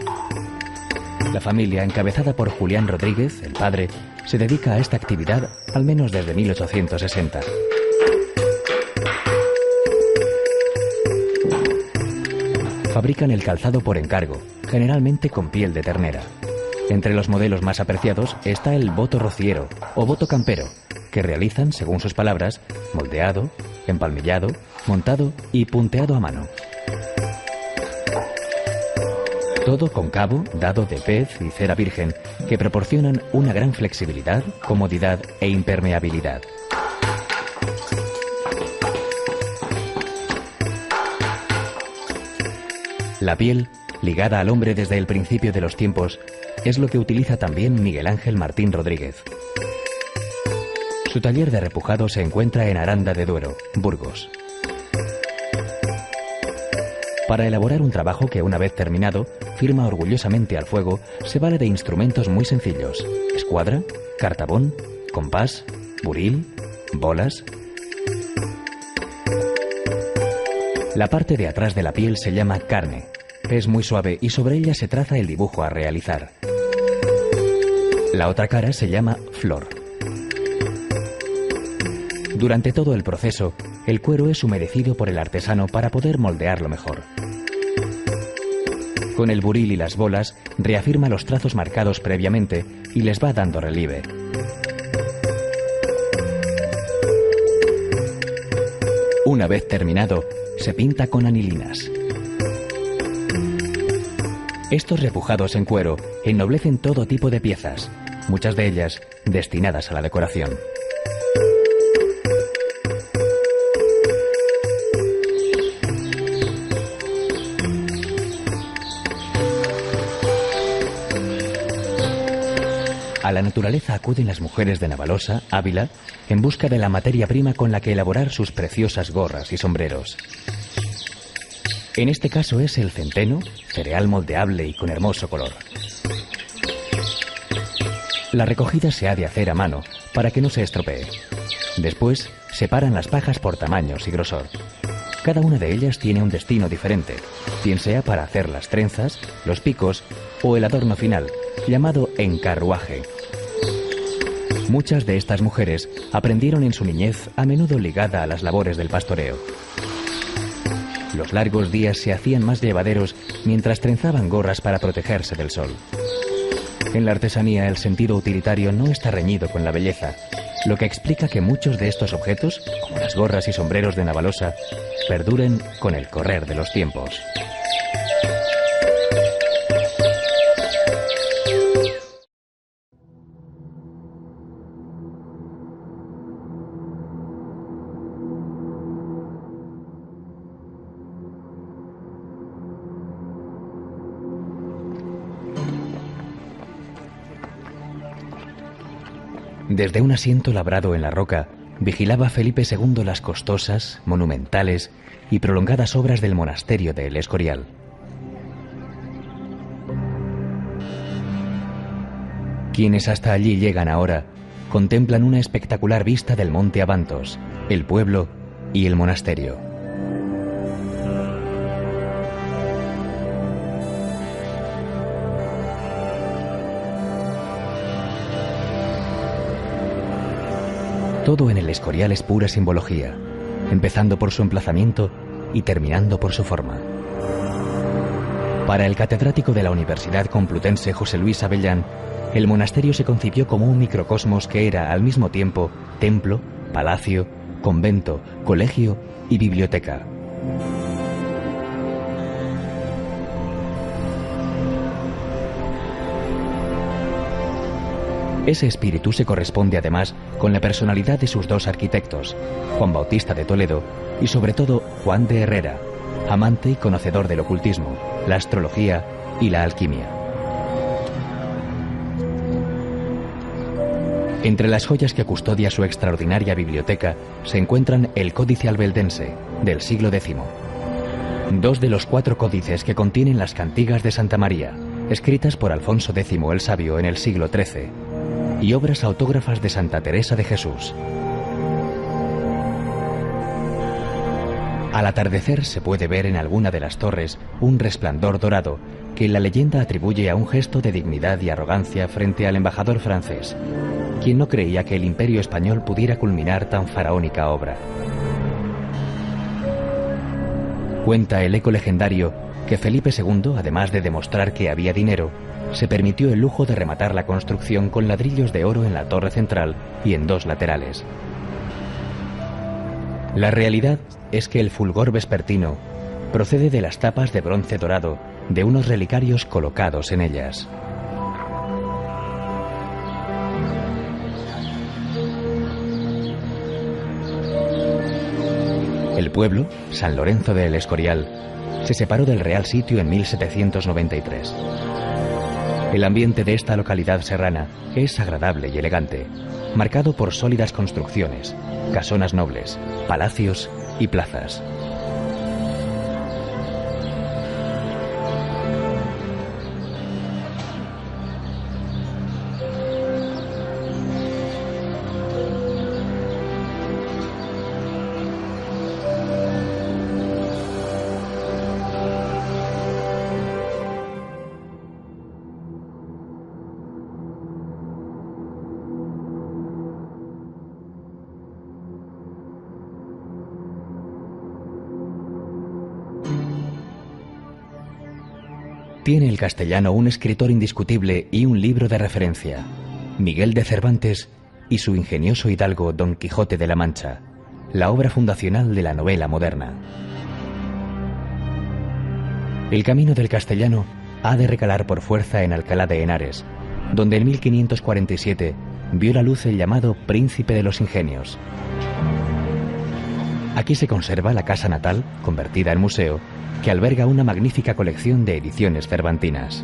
La familia, encabezada por Julián Rodríguez, el padre, se dedica a esta actividad al menos desde 1860. fabrican el calzado por encargo, generalmente con piel de ternera. Entre los modelos más apreciados está el boto rociero o boto campero, que realizan, según sus palabras, moldeado, empalmillado, montado y punteado a mano. Todo con cabo, dado de pez y cera virgen, que proporcionan una gran flexibilidad, comodidad e impermeabilidad. La piel, ligada al hombre desde el principio de los tiempos, es lo que utiliza también Miguel Ángel Martín Rodríguez. Su taller de repujado se encuentra en Aranda de Duero, Burgos. Para elaborar un trabajo que, una vez terminado, firma orgullosamente al fuego, se vale de instrumentos muy sencillos: escuadra, cartabón, compás, buril, bolas. La parte de atrás de la piel se llama carne. Es muy suave y sobre ella se traza el dibujo a realizar. La otra cara se llama flor. Durante todo el proceso, el cuero es humedecido por el artesano para poder moldearlo mejor. Con el buril y las bolas, reafirma los trazos marcados previamente y les va dando relieve. Una vez terminado, se pinta con anilinas. Estos repujados en cuero ennoblecen todo tipo de piezas, muchas de ellas destinadas a la decoración. A la naturaleza acuden las mujeres de Navalosa, Ávila, en busca de la materia prima con la que elaborar sus preciosas gorras y sombreros. En este caso es el centeno, cereal moldeable y con hermoso color. La recogida se ha de hacer a mano para que no se estropee. Después, separan las pajas por tamaños y grosor. Cada una de ellas tiene un destino diferente, bien sea para hacer las trenzas, los picos o el adorno final, llamado encarruaje. Muchas de estas mujeres aprendieron en su niñez, a menudo ligada a las labores del pastoreo. Los largos días se hacían más llevaderos mientras trenzaban gorras para protegerse del sol. En la artesanía el sentido utilitario no está reñido con la belleza, lo que explica que muchos de estos objetos, como las gorras y sombreros de Navalosa, perduren con el correr de los tiempos. Desde un asiento labrado en la roca, vigilaba Felipe II las costosas, monumentales y prolongadas obras del monasterio de El Escorial. Quienes hasta allí llegan ahora, contemplan una espectacular vista del monte Abantos, el pueblo y el monasterio. Todo en El Escorial es pura simbología, empezando por su emplazamiento y terminando por su forma. Para el catedrático de la Universidad Complutense José Luis Avellán, el monasterio se concibió como un microcosmos que era al mismo tiempo templo, palacio, convento, colegio y biblioteca. Ese espíritu se corresponde además con la personalidad de sus dos arquitectos, Juan Bautista de Toledo y sobre todo Juan de Herrera, amante y conocedor del ocultismo, la astrología y la alquimia. Entre las joyas que custodia su extraordinaria biblioteca se encuentran el Códice Albeldense, del siglo X, 2 de los 4 códices que contienen las cantigas de Santa María, escritas por Alfonso X el Sabio en el siglo XIII, y obras autógrafas de Santa Teresa de Jesús. Al atardecer se puede ver en alguna de las torres un resplandor dorado que la leyenda atribuye a un gesto de dignidad y arrogancia frente al embajador francés, quien no creía que el Imperio español pudiera culminar tan faraónica obra. Cuenta el eco legendario que Felipe II, además de demostrar que había dinero, se permitió el lujo de rematar la construcción con ladrillos de oro en la torre central y en 2 laterales. La realidad es que el fulgor vespertino procede de las tapas de bronce dorado de unos relicarios colocados en ellas. El pueblo, San Lorenzo de El Escorial, se separó del Real Sitio en 1793. El ambiente de esta localidad serrana es agradable y elegante, marcado por sólidas construcciones, casonas nobles, palacios y plazas. Tiene el castellano un escritor indiscutible y un libro de referencia, Miguel de Cervantes y su ingenioso hidalgo Don Quijote de la Mancha, la obra fundacional de la novela moderna. El camino del castellano ha de recalar por fuerza en Alcalá de Henares, donde en 1547 vio la luz el llamado Príncipe de los Ingenios. Aquí se conserva la casa natal, convertida en museo, que alberga una magnífica colección de ediciones cervantinas.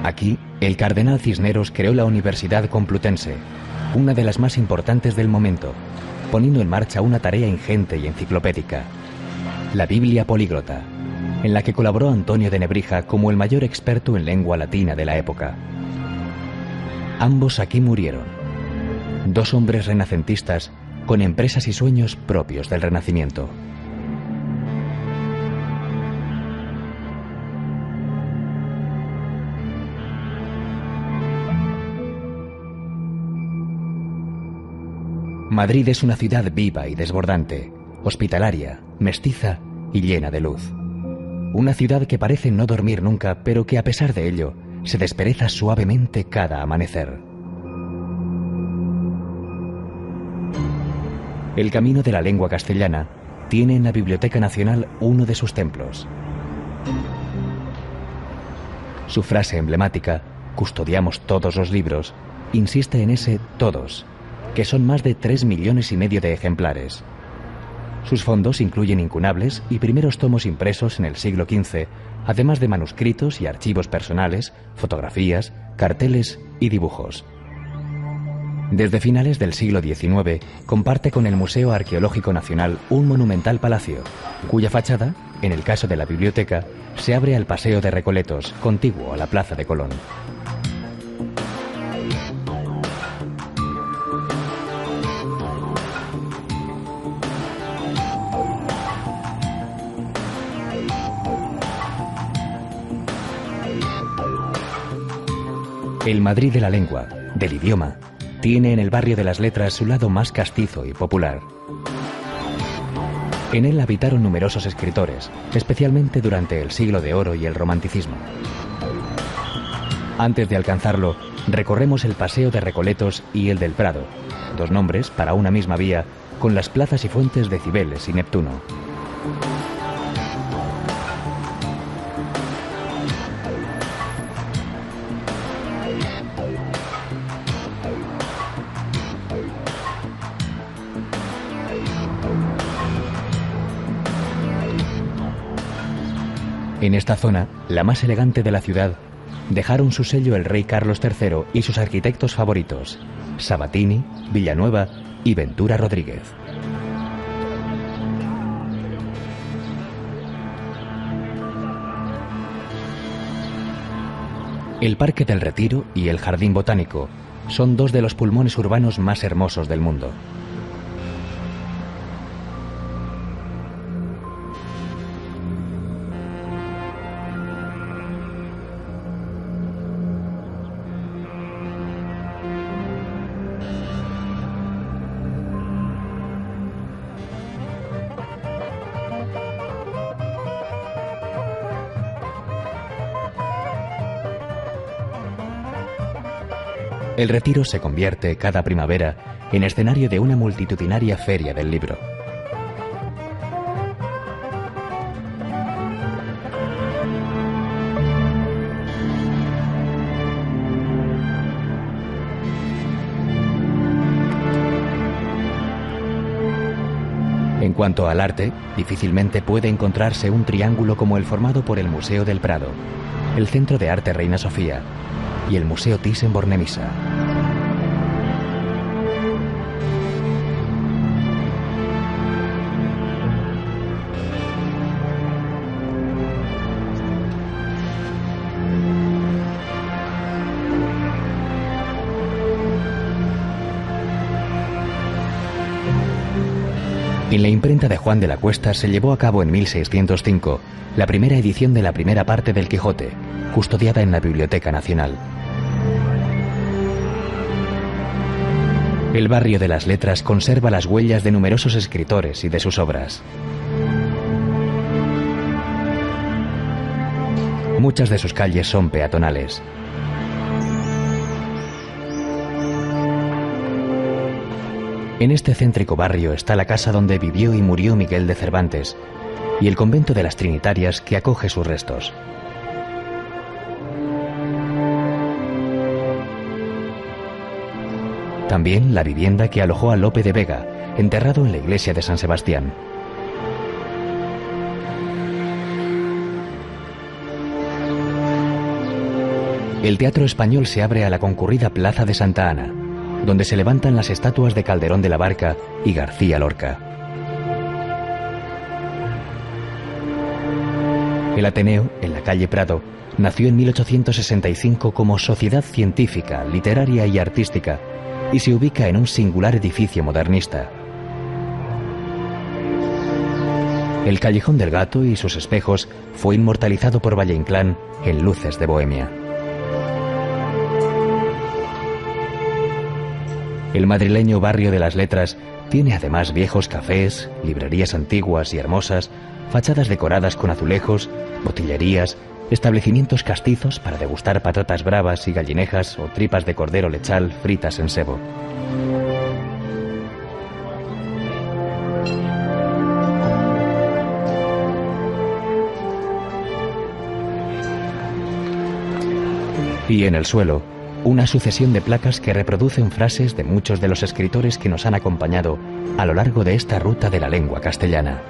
Aquí, el cardenal Cisneros creó la Universidad Complutense, una de las más importantes del momento, poniendo en marcha una tarea ingente y enciclopédica, la Biblia Políglota, en la que colaboró Antonio de Nebrija como el mayor experto en lengua latina de la época. Ambos aquí murieron, 2 hombres renacentistas con empresas y sueños propios del Renacimiento. Madrid es una ciudad viva y desbordante, hospitalaria, mestiza y llena de luz. Una ciudad que parece no dormir nunca, pero que a pesar de ello, se despereza suavemente cada amanecer. El camino de la lengua castellana tiene en la Biblioteca Nacional uno de sus templos. Su frase emblemática, custodiamos todos los libros, insiste en ese todos, que son más de 3,5 millones de ejemplares. Sus fondos incluyen incunables y primeros tomos impresos en el siglo XV, además de manuscritos y archivos personales, fotografías, carteles y dibujos. Desde finales del siglo XIX, comparte con el Museo Arqueológico Nacional un monumental palacio, cuya fachada, en el caso de la biblioteca, se abre al Paseo de Recoletos, contiguo a la Plaza de Colón. El Madrid de la lengua, del idioma, tiene en el barrio de las letras su lado más castizo y popular. En él habitaron numerosos escritores, especialmente durante el Siglo de Oro y el Romanticismo. Antes de alcanzarlo, recorremos el Paseo de Recoletos y el del Prado, 2 nombres para una misma vía, con las plazas y fuentes de Cibeles y Neptuno. En esta zona, la más elegante de la ciudad, dejaron su sello el rey Carlos III y sus arquitectos favoritos, Sabatini, Villanueva y Ventura Rodríguez. El Parque del Retiro y el Jardín Botánico son dos de los pulmones urbanos más hermosos del mundo. El Retiro se convierte cada primavera en escenario de una multitudinaria feria del libro. En cuanto al arte, difícilmente puede encontrarse un triángulo como el formado por el Museo del Prado, el Centro de Arte Reina Sofía y el Museo Thyssen-Bornemisza. En la imprenta de Juan de la Cuesta se llevó a cabo en 1605 la primera edición de la primera parte del Quijote, custodiada en la Biblioteca Nacional. El barrio de las Letras conserva las huellas de numerosos escritores y de sus obras. Muchas de sus calles son peatonales. En este céntrico barrio está la casa donde vivió y murió Miguel de Cervantes y el convento de las Trinitarias que acoge sus restos. También la vivienda que alojó a Lope de Vega, enterrado en la iglesia de San Sebastián. El Teatro Español se abre a la concurrida Plaza de Santa Ana, donde se levantan las estatuas de Calderón de la Barca y García Lorca. El Ateneo, en la calle Prado, nació en 1865 como Sociedad Científica, Literaria y Artística y se ubica en un singular edificio modernista. El Callejón del Gato y sus espejos fue inmortalizado por Valle Inclán en Luces de Bohemia. El madrileño barrio de las Letras tiene además viejos cafés, librerías antiguas y hermosas, fachadas decoradas con azulejos, botillerías, establecimientos castizos para degustar patatas bravas y gallinejas o tripas de cordero lechal fritas en sebo. Y en el suelo, una sucesión de placas que reproducen frases de muchos de los escritores que nos han acompañado a lo largo de esta ruta de la lengua castellana.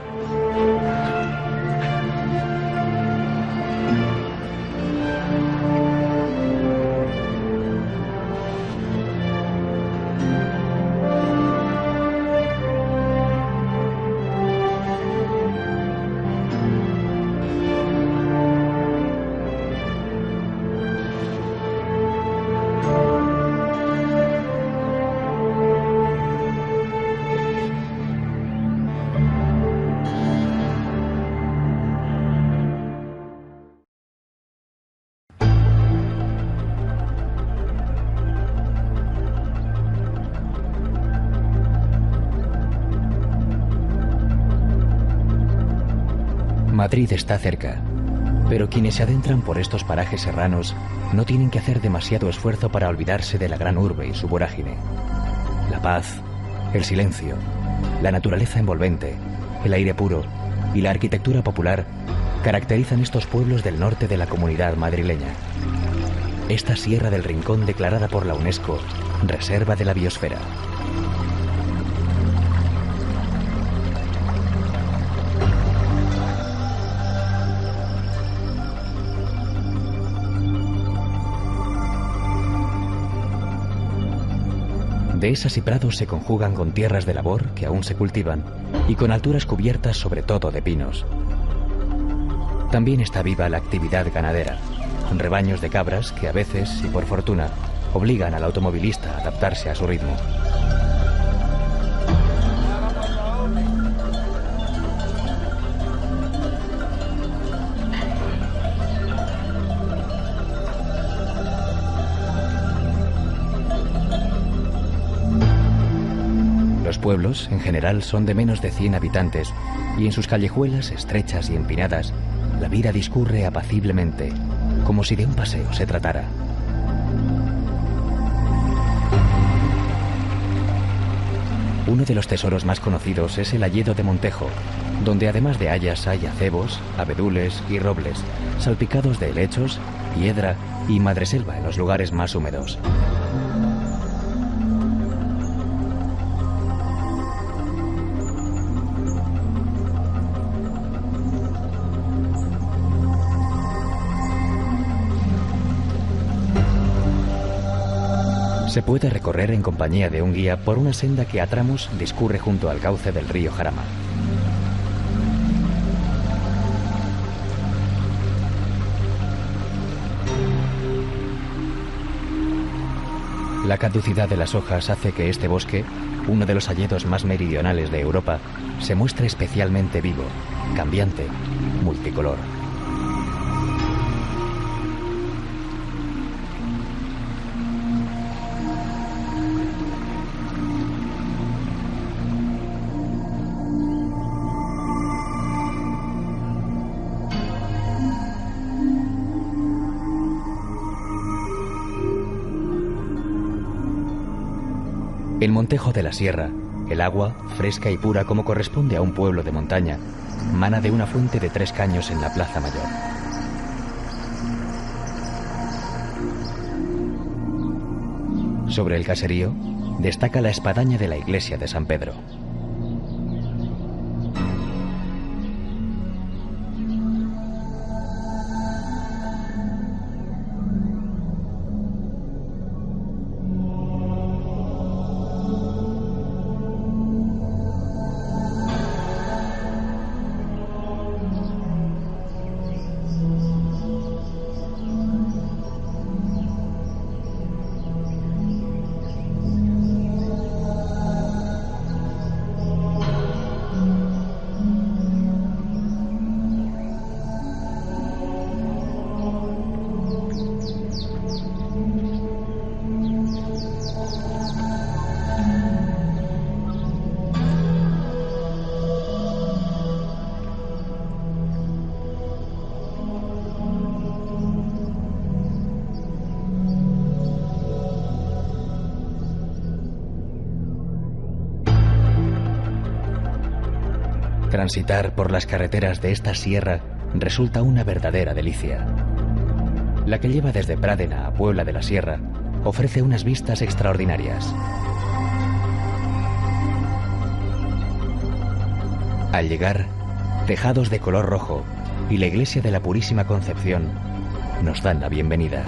Madrid está cerca, pero quienes se adentran por estos parajes serranos no tienen que hacer demasiado esfuerzo para olvidarse de la gran urbe y su vorágine. La paz, el silencio, la naturaleza envolvente, el aire puro y la arquitectura popular caracterizan estos pueblos del norte de la Comunidad madrileña. Esta Sierra del Rincón declarada por la UNESCO Reserva de la Biosfera. Dehesas y prados se conjugan con tierras de labor que aún se cultivan y con alturas cubiertas sobre todo de pinos. También está viva la actividad ganadera. rebaños de cabras que a veces, y por fortuna, obligan al automovilista a adaptarse a su ritmo. Los pueblos, en general, son de menos de 100 habitantes y en sus callejuelas estrechas y empinadas, la vida discurre apaciblemente, como si de un paseo se tratara. Uno de los tesoros más conocidos es el Hayedo de Montejo, donde además de hayas hay acebos, abedules y robles, salpicados de helechos, hiedra y madreselva en los lugares más húmedos. Se puede recorrer en compañía de un guía por una senda que a tramos discurre junto al cauce del río Jarama. La caducidad de las hojas hace que este bosque, uno de los hayedos más meridionales de Europa, se muestre especialmente vivo, cambiante, multicolor. En Montejo de la Sierra, el agua, fresca y pura como corresponde a un pueblo de montaña, mana de una fuente de 3 caños en la Plaza Mayor. Sobre el caserío, destaca la espadaña de la iglesia de San Pedro. Transitar por las carreteras de esta sierra resulta una verdadera delicia. La que lleva desde Pradena a Puebla de la Sierra ofrece unas vistas extraordinarias. Al llegar, tejados de color rojo y la iglesia de la Purísima Concepción nos dan la bienvenida.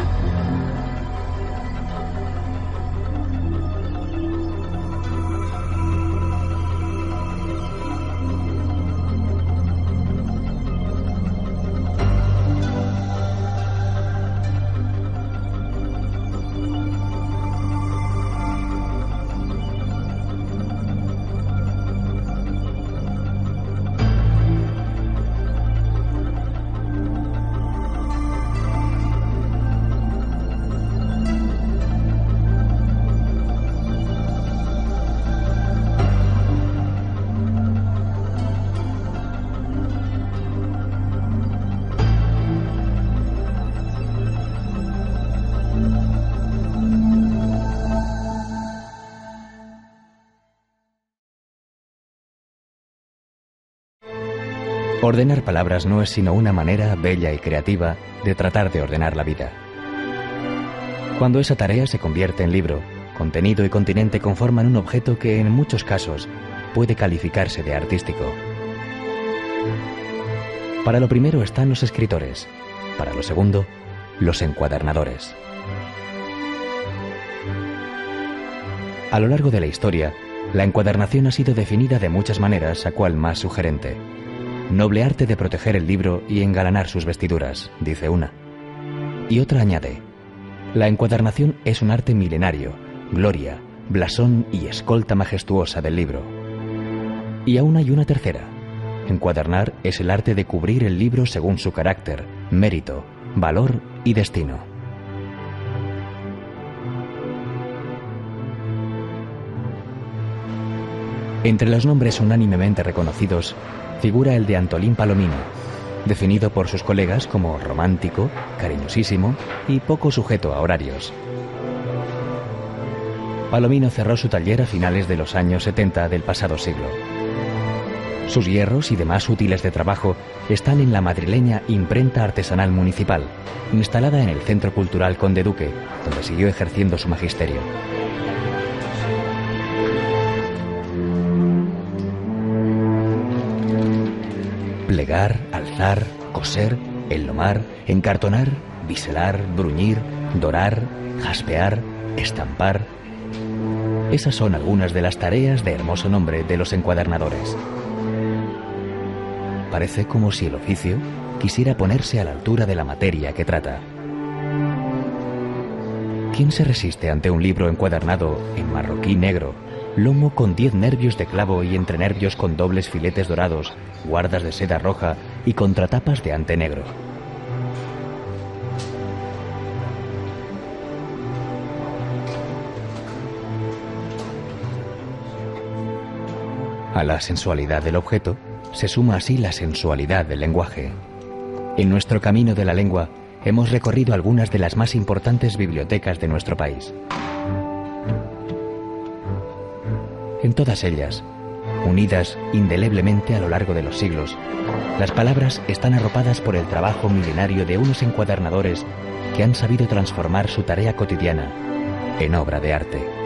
Ordenar palabras no es sino una manera bella y creativa de tratar de ordenar la vida. Cuando esa tarea se convierte en libro, contenido y continente conforman un objeto que en muchos casos puede calificarse de artístico. Para lo primero están los escritores, para lo segundo, los encuadernadores. A lo largo de la historia, la encuadernación ha sido definida de muchas maneras, a cual más sugerente. Noble arte de proteger el libro y engalanar sus vestiduras, dice una. Y otra añade: la encuadernación es un arte milenario, gloria, blasón y escolta majestuosa del libro. Y aún hay una tercera: encuadernar es el arte de cubrir el libro según su carácter, mérito, valor y destino. Entre los nombres unánimemente reconocidos figura el de Antolín Palomino, definido por sus colegas como romántico, cariñosísimo y poco sujeto a horarios. Palomino cerró su taller a finales de los años 70 del pasado siglo. Sus hierros y demás útiles de trabajo están en la madrileña Imprenta Artesanal Municipal, instalada en el Centro Cultural Conde Duque, donde siguió ejerciendo su magisterio. Plegar, alzar, coser, enlomar, encartonar, biselar, bruñir, dorar, jaspear, estampar. Esas son algunas de las tareas de hermoso nombre de los encuadernadores. Parece como si el oficio quisiera ponerse a la altura de la materia que trata. ¿Quién se resiste ante un libro encuadernado en marroquí negro, lomo con 10 nervios de clavo y entrenervios con dobles filetes dorados, guardas de seda roja y contratapas de ante negro? A la sensualidad del objeto se suma así la sensualidad del lenguaje. En nuestro camino de la lengua hemos recorrido algunas de las más importantes bibliotecas de nuestro país. En todas ellas, unidas indeleblemente a lo largo de los siglos, las palabras están arropadas por el trabajo milenario de unos encuadernadores que han sabido transformar su tarea cotidiana en obra de arte.